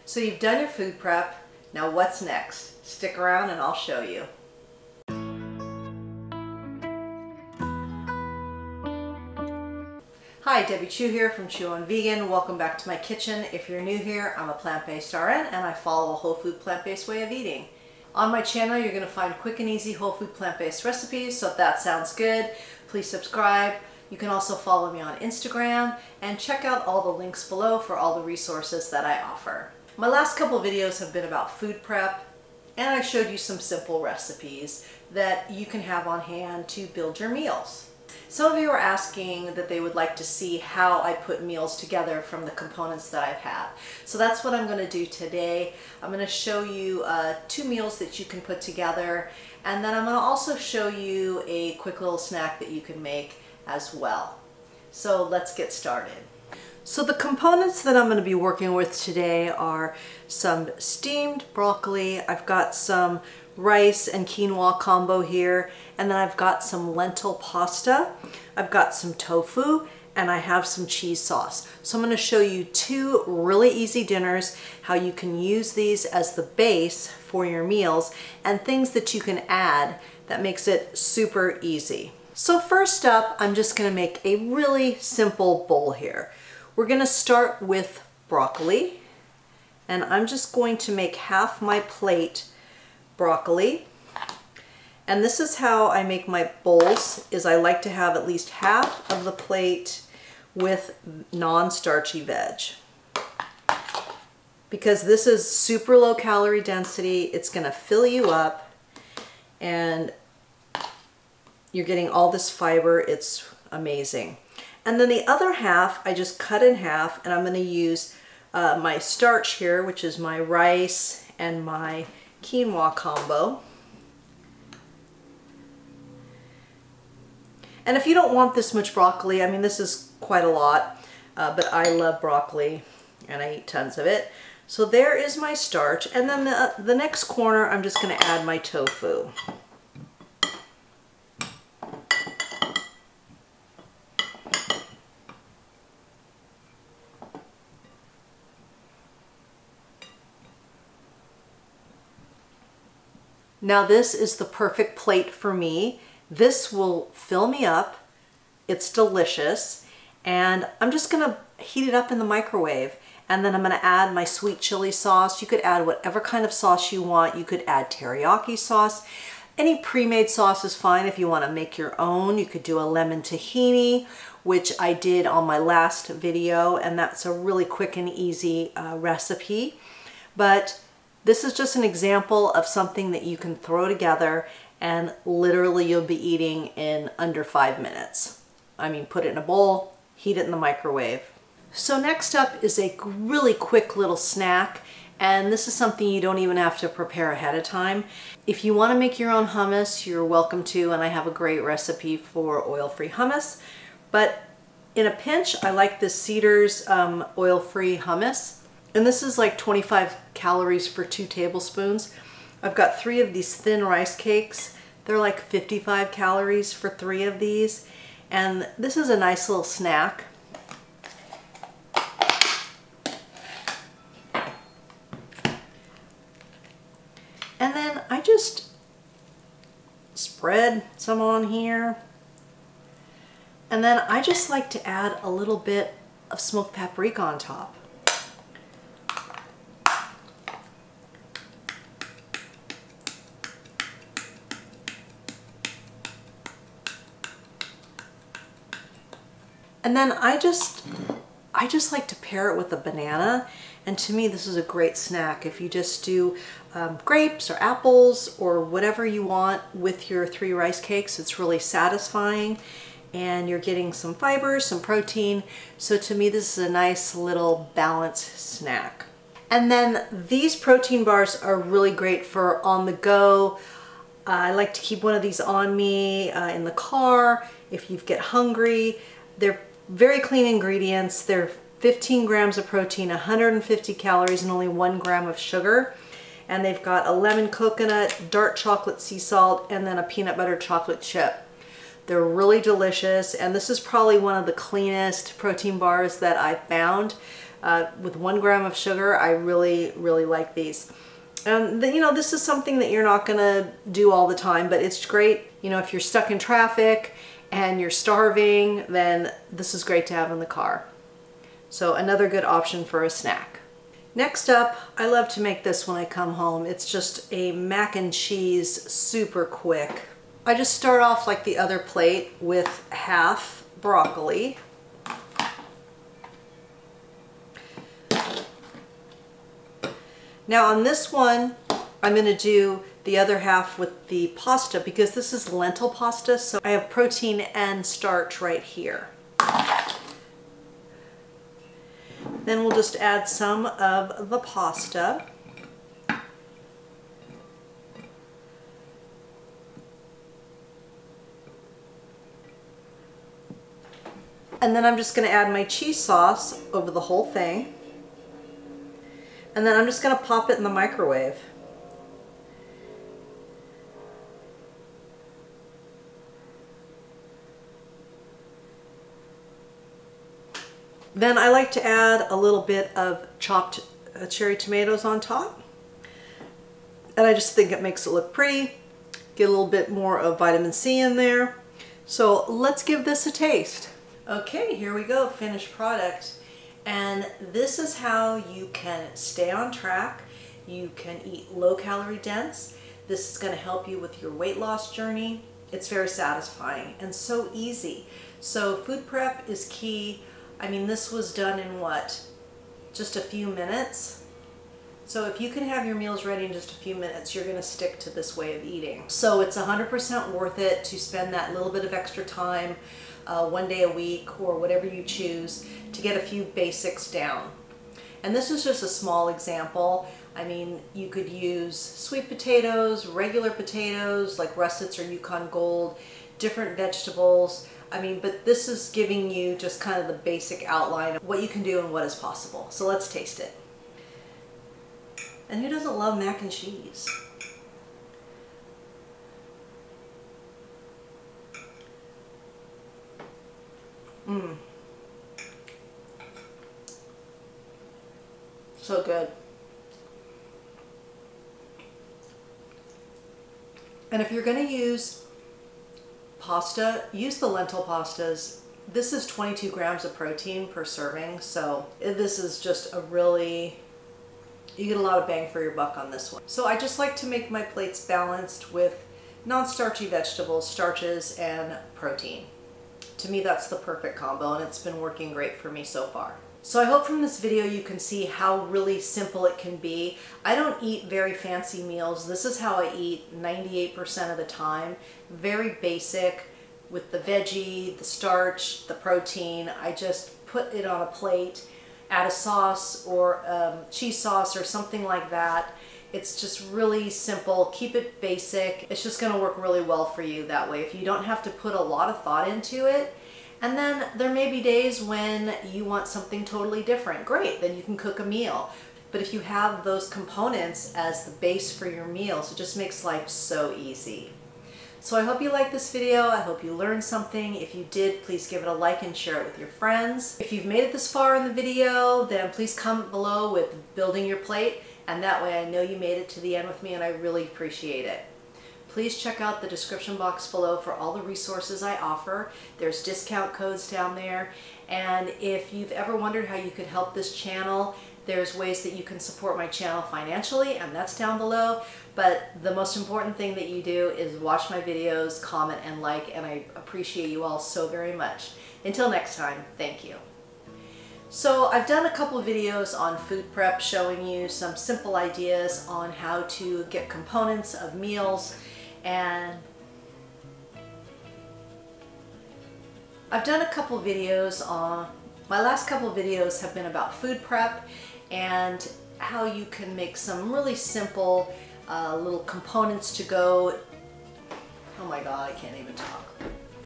So you've done your food prep. Now what's next? Stick around and I'll show you. Hi, Debbie Chu here from Chu on Vegan. Welcome back to my kitchen. If you're new here, I'm a plant-based RN and I follow a whole food plant-based way of eating. On my channel, you're going to find quick and easy whole food plant-based recipes, so if that sounds good, please subscribe. You can also follow me on Instagram and check out all the links below for all the resources that I offer. My last couple videos have been about food prep, and I showed you some simple recipes that you can have on hand to build your meals. Some of you are asking that they would like to see how I put meals together from the components that I've had. So that's what I'm going to do today. I'm going to show you 2 meals that you can put together, and then I'm going to also show you a quick little snack that you can make as well. So let's get started. So the components that I'm going to be working with today are some steamed broccoli. I've got some rice and quinoa combo here, and then I've got some lentil pasta. I've got some tofu, and I have some cheese sauce. So I'm going to show you 2 really easy dinners, how you can use these as the base for your meals, and things that you can add that makes it super easy. So first up, I'm just going to make a really simple bowl here. We're going to start with broccoli, and I'm just going to make half my plate broccoli. And this is how I make my bowls, is I like to have at least half of the plate with non-starchy veg. Because this is super low calorie density, it's going to fill you up, and you're getting all this fiber. It's amazing. And then the other half, I just cut in half, and I'm going to use my starch here, which is my rice and my quinoa combo. And if you don't want this much broccoli, I mean, this is quite a lot, but I love broccoli and I eat tons of it. So there is my starch, and then the next corner, I'm just going to add my tofu. Now this is the perfect plate for me. This will fill me up. It's delicious. And I'm just gonna heat it up in the microwave. And then I'm gonna add my sweet chili sauce. You could add whatever kind of sauce you want. You could add teriyaki sauce. Any pre-made sauce is fine if you wanna make your own. You could do a lemon tahini, which I did on my last video, and that's a really quick and easy recipe. But this is just an example of something that you can throw together and literally you'll be eating in under 5 minutes. I mean, put it in a bowl, heat it in the microwave. So next up is a really quick little snack, and this is something you don't even have to prepare ahead of time. If you want to make your own hummus, you're welcome to, and I have a great recipe for oil-free hummus. But in a pinch, I like this Cedars oil-free hummus. And this is like 25 calories for 2 tablespoons. I've got 3 of these thin rice cakes. They're like 55 calories for 3 of these. And this is a nice little snack. And then I just spread some on here. And then I just like to add a little bit of smoked paprika on top. And then I just like to pair it with a banana, and to me this is a great snack. If you just do grapes or apples or whatever you want with your 3 rice cakes, it's really satisfying and you're getting some fiber, some protein. So to me this is a nice little balanced snack. And then these protein bars are really great for on the go. I like to keep one of these on me in the car if you get hungry. They're very clean ingredients. They're 15 grams of protein, 150 calories, and only 1 gram of sugar. And they've got a lemon coconut, dark chocolate sea salt, and then a peanut butter chocolate chip. They're really delicious, and this is probably one of the cleanest protein bars that I've found. with 1 gram of sugar. I really, really like these. And you know, this is something that you're not gonna do all the time, but it's great. You know, if you're stuck in traffic and you're starving, then this is great to have in the car. So another good option for a snack. Next up, I love to make this when I come home. It's just a mac and cheese, super quick. I just start off like the other plate with half broccoli. Now on this one, I'm going to do the other half with the pasta because this is lentil pasta, so I have protein and starch right here. Then we'll just add some of the pasta. And then I'm just going to add my cheese sauce over the whole thing. And then I'm just going to pop it in the microwave. Then I like to add a little bit of chopped cherry tomatoes on top. And I just think it makes it look pretty. Get a little bit more of vitamin C in there. So let's give this a taste. Okay, here we go, finished product. And this is how you can stay on track. You can eat low calorie dense. This is going to help you with your weight loss journey. It's very satisfying and so easy. So food prep is key. I mean, this was done in what? Just a few minutes? So if you can have your meals ready in just a few minutes, you're going to stick to this way of eating. So it's 100% worth it to spend that little bit of extra time, 1 day a week or whatever you choose, to get a few basics down. And this is just a small example. I mean, you could use sweet potatoes, regular potatoes like russets or Yukon Gold, different vegetables. I mean, but this is giving you just kind of the basic outline of what you can do and what is possible. So let's taste it. And who doesn't love mac and cheese? Mmm. So good. And if you're going to use pasta, use the lentil pastas. This is 22 grams of protein per serving, so this is just a really, you get a lot of bang for your buck on this one. So I just like to make my plates balanced with non-starchy vegetables, starches, and protein. To me, that's the perfect combo, and it's been working great for me so far. So I hope from this video you can see how really simple it can be. I don't eat very fancy meals. This is how I eat 98% of the time. Very basic with the veggie, the starch, the protein. I just put it on a plate, add a sauce or cheese sauce or something like that. It's just really simple. Keep it basic. It's just going to work really well for you that way if you don't have to put a lot of thought into it. And then there may be days when you want something totally different. Great, then you can cook a meal. But if you have those components as the base for your meals, it just makes life so easy. So I hope you liked this video. I hope you learned something. If you did, please give it a like and share it with your friends. If you've made it this far in the video, then please comment below with building your plate, and that way I know you made it to the end with me, and I really appreciate it. Please check out the description box below for all the resources I offer. There's discount codes down there. And if you've ever wondered how you could help this channel, there's ways that you can support my channel financially, and that's down below. But the most important thing that you do is watch my videos, comment, and like, and I appreciate you all so very much. Until next time, thank you. So I've done a couple of videos on food prep showing you some simple ideas on how to get components of meals, and I've done a couple videos on, my last couple videos have been about food prep and how you can make some really simple little components to go, oh my god, I can't even talk.